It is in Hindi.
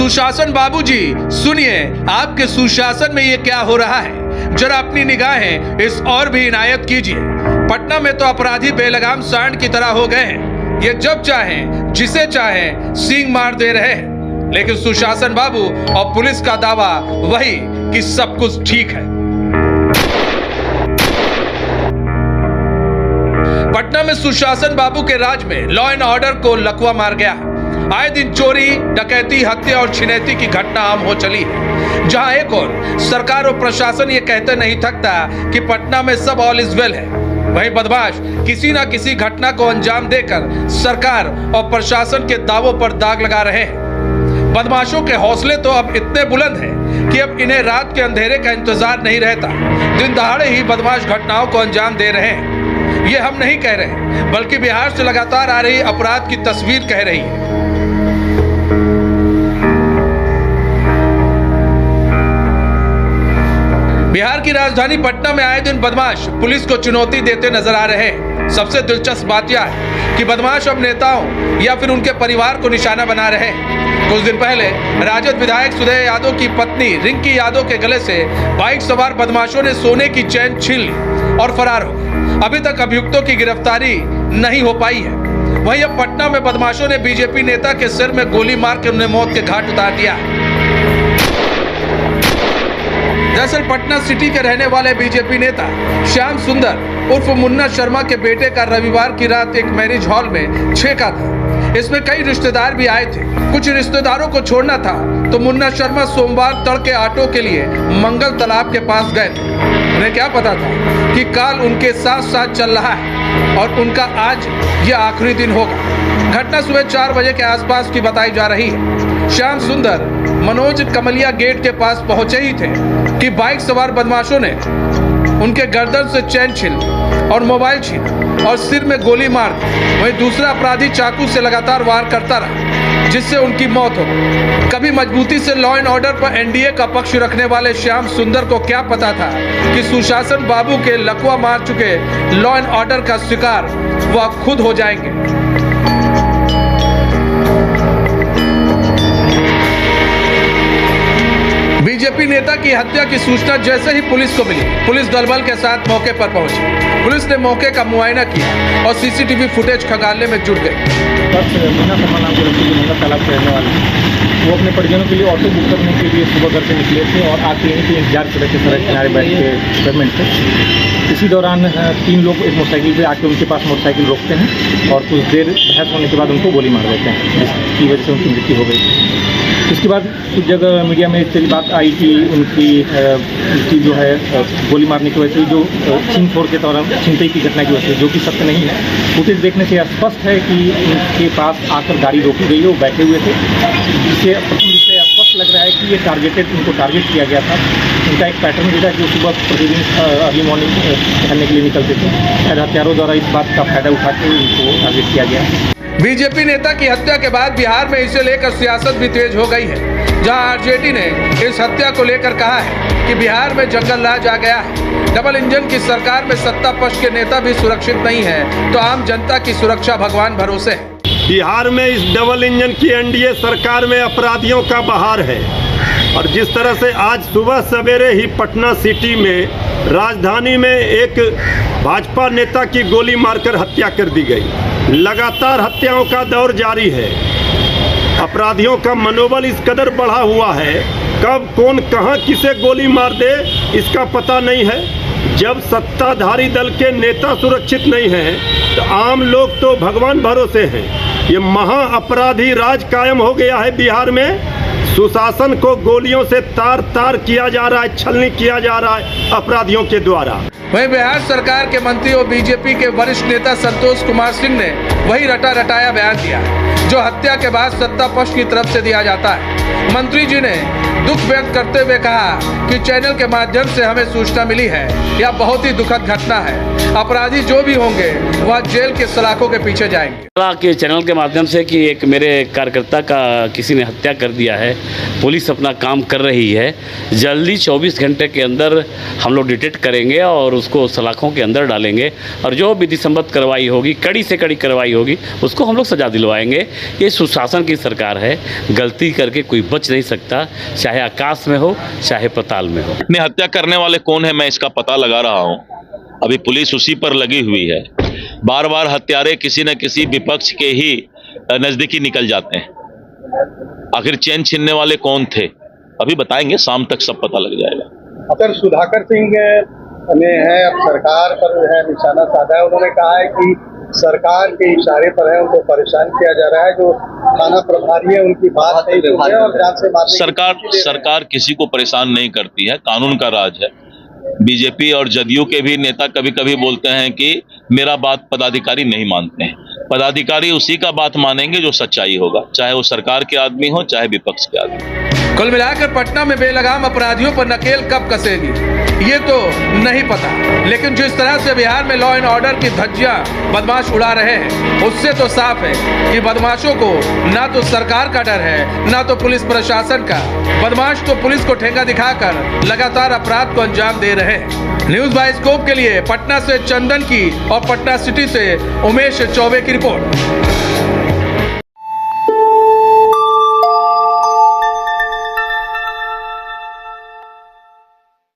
सुशासन बाबूजी, सुनिए आपके सुशासन में ये क्या हो रहा है, जरा अपनी निगाहें इस और भी इनायत कीजिए। पटना में तो अपराधी बेलगाम सांड की तरह हो गए हैं। ये जब चाहें जिसे चाहें सींग मार दे रहे हैं, लेकिन सुशासन बाबू और पुलिस का दावा वही कि सब कुछ ठीक है। पटना में सुशासन बाबू के राज में लॉ एंड ऑर्डर को लकवा मार गया। आए दिन चोरी, डकैती, हत्या और छिनैती की घटना आम हो चली है। जहां एक और सरकार और प्रशासन ये कहते नहीं थकता कि पटना में सब ऑल इज वेल है, वहीं बदमाश किसी ना किसी घटना को अंजाम देकर सरकार और प्रशासन के दावों पर दाग लगा रहे हैं। बदमाशों के हौसले तो अब इतने बुलंद हैं कि अब इन्हें रात के अंधेरे का इंतजार नहीं रहता, दिन दहाड़े ही बदमाश घटनाओं को अंजाम दे रहे हैं। ये हम नहीं कह रहे, बल्कि बिहार से लगातार आ रही अपराध की तस्वीर कह रही है। बिहार की राजधानी पटना में आए दिन बदमाश पुलिस को चुनौती देते नजर आ रहे हैं। सबसे दिलचस्प बात यह है कि बदमाश अब नेताओं या फिर उनके परिवार को निशाना बना रहे हैं। कुछ दिन पहले राजद विधायक सुदय यादव की पत्नी रिंकी यादव के गले से बाइक सवार बदमाशों ने सोने की चेन छीन ली और फरार हो गए। अभी तक अभियुक्तों की गिरफ्तारी नहीं हो पाई है। वहीं अब पटना में बदमाशों ने बीजेपी नेता के सिर में गोली मार के उन्हें मौत के घाट उतार दिया। दरअसल पटना सिटी के रहने वाले बीजेपी नेता श्याम सुंदर उर्फ मुन्ना शर्मा के बेटे का रविवार की रात एक मैरिज हॉल में छेका था। इसमें कई रिश्तेदार भी आए थे। कुछ रिश्तेदारों को छोड़ना था तो मुन्ना शर्मा सोमवार तड़के ऑटो के लिए मंगल तालाब के पास गए थे। उन्हें क्या पता था कि काल उनके साथ साथ चल रहा है और उनका आज यह आखिरी दिन होगा। घटना सुबह 4 बजे के आसपास की बताई जा रही है। श्याम सुंदर मनोज कमलिया गेट के पास पहुंचे ही थे कि बाइक सवार बदमाशों ने उनके गर्दन से चैन छीन और मोबाइल छीना और सिर में गोली मार दी। वहीं दूसरा अपराधी चाकू से लगातार वार करता रहा, जिससे उनकी मौत हो गई। कभी मजबूती से लॉ एंड ऑर्डर पर एनडीए का पक्ष रखने वाले श्याम सुंदर को क्या पता था कि सुशासन बाबू के लकवा मार चुके लॉ एंड ऑर्डर का शिकार वह खुद हो जाएंगे। बीजेपी नेता की हत्या की सूचना जैसे ही पुलिस को मिली, पुलिस दलबल के साथ मौके पर पहुंची। पुलिस ने मौके का मुआयना किया और सीसीटीवी फुटेज खंगालने में जुट गई। मुन्ना शर्मा नाम के लड़के जो मंगल तालाब के रहने वाले हैं, वो अपने परिजनों के लिए ऑटो बुक करने के लिए सुबह घर से निकले थे और आके यहीं पे इंतजार कर रहे थे सड़क किनारे बैठ के पेमेंट पे। इसी दौरान 3 लोग एक मोटरसाइकिल पे आके उनके पास मोटरसाइकिल रोकते हैं और कुछ देर बहस होने के बाद उनको गोली मार देते हैं, जिसकी वजह से उनकी मृत्यु हो गई। इसके बाद कुछ जगह मीडिया में तेरी बात आई कि उनकी जो है गोली मारने की वजह से जो छीन फोड़ के दौरान छिनतई की घटना की वजह से, जो कि सत्य नहीं है। फुटेज देखने से स्पष्ट है कि उनके पास आकर गाड़ी रोकी गई है, वो बैठे हुए थे, जिससे प्रथम दृष्टया स्पष्ट लग रहा है कि ये उनको टारगेट किया गया था। उनका एक पैटर्न भी था कि सुबह प्रतिदिन अर्ली मॉर्निंग टहलने के लिए निकलते थे। शायद हत्यारों द्वारा इस बात का फायदा उठा के उनको टारगेट किया गया। बीजेपी नेता की हत्या के बाद बिहार में इसे लेकर सियासत भी तेज हो गई है, जहां आरजेडी ने इस हत्या को लेकर कहा है कि बिहार में जंगल राज आ गया है। डबल इंजन की सरकार में सत्ता पक्ष के नेता भी सुरक्षित नहीं है तो आम जनता की सुरक्षा भगवान भरोसे है। बिहार में इस डबल इंजन की एनडीए सरकार में अपराधियों का बहार है और जिस तरह से आज सुबह सवेरे ही पटना सिटी में राजधानी में एक भाजपा नेता की गोली मारकर हत्या कर दी गई। लगातार हत्याओं का दौर जारी है। अपराधियों का मनोबल इस कदर बढ़ा हुआ है, कब कौन कहां किसे गोली मार दे इसका पता नहीं है। जब सत्ताधारी दल के नेता सुरक्षित नहीं हैं तो आम लोग तो भगवान भरोसे हैं। ये महा अपराधी राज कायम हो गया है बिहार में। सुशासन को गोलियों से तार तार किया जा रहा है, छलनी किया जा रहा है अपराधियों के द्वारा। वहीं बिहार सरकार के मंत्री और बीजेपी के वरिष्ठ नेता संतोष कुमार सिंह ने वही रटा रटाया बयान दिया जो हत्या के बाद सत्ता पक्ष की तरफ से दिया जाता है। मंत्री जी ने दुख व्यक्त करते हुए कहा कि चैनल के माध्यम से हमें सूचना मिली है, यह बहुत ही दुखद घटना है। अपराधी जो भी होंगे वह जेल के सलाखों के पीछे जाएंगे। के चैनल के माध्यम से कि एक मेरे कार्यकर्ता का किसी ने हत्या कर दिया है, पुलिस अपना काम कर रही है। जल्दी 24 घंटे के अंदर हम लोग डिटेक्ट करेंगे और उसको सलाखों के अंदर डालेंगे और जो विधि सम्मत कार्रवाई होगी, कड़ी से कड़ी कार्रवाई होगी, उसको हम लोग सजा दिलवाएंगे। ये सुशासन की सरकार है, गलती करके कोई बच नहीं सकता, चाहे आकाश में हो चाहे पाताल में हो। अपनी हत्या करने वाले कौन है, मैं इसका पता लगा रहा हूं। अभी पुलिस उसी पर लगी हुई है। बार बार हत्यारे किसी न किसी विपक्ष के ही नजदीकी निकल जाते हैं। आखिर चैन छीनने वाले कौन थे, अभी बताएंगे, शाम तक सब पता लग जाएगा। सर, सुधाकर सिंह ने है अब सरकार पर है निशाना साधा है। उन्होंने कहा है कि सरकार के इशारे पर है, उनको परेशान किया जा रहा है। जो थाना प्रभारी है उनकी बात नहीं सुन रहे हैं और जान से मारने सरकार किसी को परेशान नहीं करती है, कानून का राज है। बीजेपी और जदयू के भी नेता कभी कभी बोलते हैं कि मेरा बात पदाधिकारी नहीं मानते हैं। पदाधिकारी उसी का बात मानेंगे जो सच्चाई होगा, चाहे वो सरकार के आदमी हो चाहे विपक्ष के आदमी। कुल मिलाकर पटना में बेलगाम अपराधियों पर नकेल कब कसेगी ये तो नहीं पता, लेकिन जिस तरह से बिहार में लॉ एंड ऑर्डर की धज्जियां बदमाश उड़ा रहे हैं, उससे तो साफ है कि बदमाशों को ना तो सरकार का डर है ना तो पुलिस प्रशासन का। बदमाश तो पुलिस को ठेंगा दिखाकर लगातार अपराध को अंजाम दे रहे हैं। न्यूज़ बाइस्कोप के लिए पटना से चंदन की और पटना सिटी से उमेश चौबे की रिपोर्ट।